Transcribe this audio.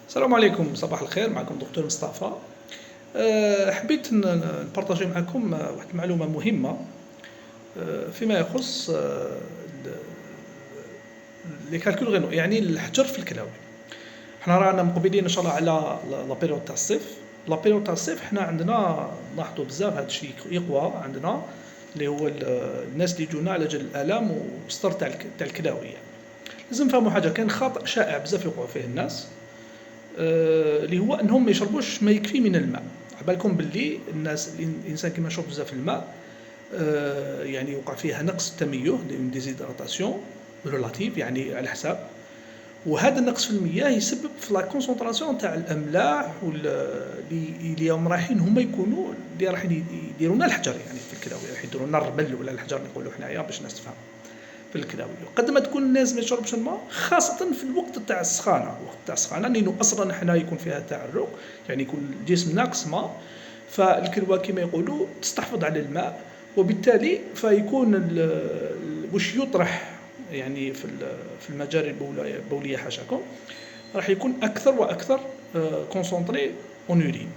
السلام عليكم، صباح الخير. معكم دكتور مصطفى. حبيت نبارطاجي معكم واحد المعلومة مهمة فيما يخص لي كالكول غينو، يعني الحجر في الكلاوي. حنا رانا مقبلين ان شاء الله على لا بيريود تاع الصيف. لا بيريود تاع الصيف حنا عندنا نلاحظوا بزاف هذا الشيء يقوى عندنا، اللي هو الناس اللي يجونا على جال الالام والسطر تاع الكلاوي. يعني لازم نفهموا حاجه، كاين خطا شائع بزاف يقعوا فيه الناس، اللي هو انهم ما يشربوش ما يكفي من الماء. بالكم باللي الانسان كيما يشرب بزاف الماء يعني يوقع فيها نقص التميه، ديزيدراتاسيون ريلاتيف، يعني على حساب. وهذا النقص في المياه يسبب في لا كونسونطراسيون تاع الاملاح اللي هم رايحين هما يكونوا اللي رايحين يديروا لنا الحجر، يعني في الكلاوي راح يديروا لنا الرمل ولا الحجر نقولوا حنايا باش الناس تفهم. في الكلاوي قد ما تكون الناس ما يشربش الماء، خاصة في الوقت تاع السخانة. الوقت تاع السخانة لأنه أصلا حنا يكون فيها تعرق، يعني يكون الجسم ناقص ماء، فالكلوة كما يقولوا تستحفظ على الماء، وبالتالي فيكون واش يطرح يعني في المجاري البولية حاشاكم راح يكون أكثر وأكثر كونسونطري اون يورين.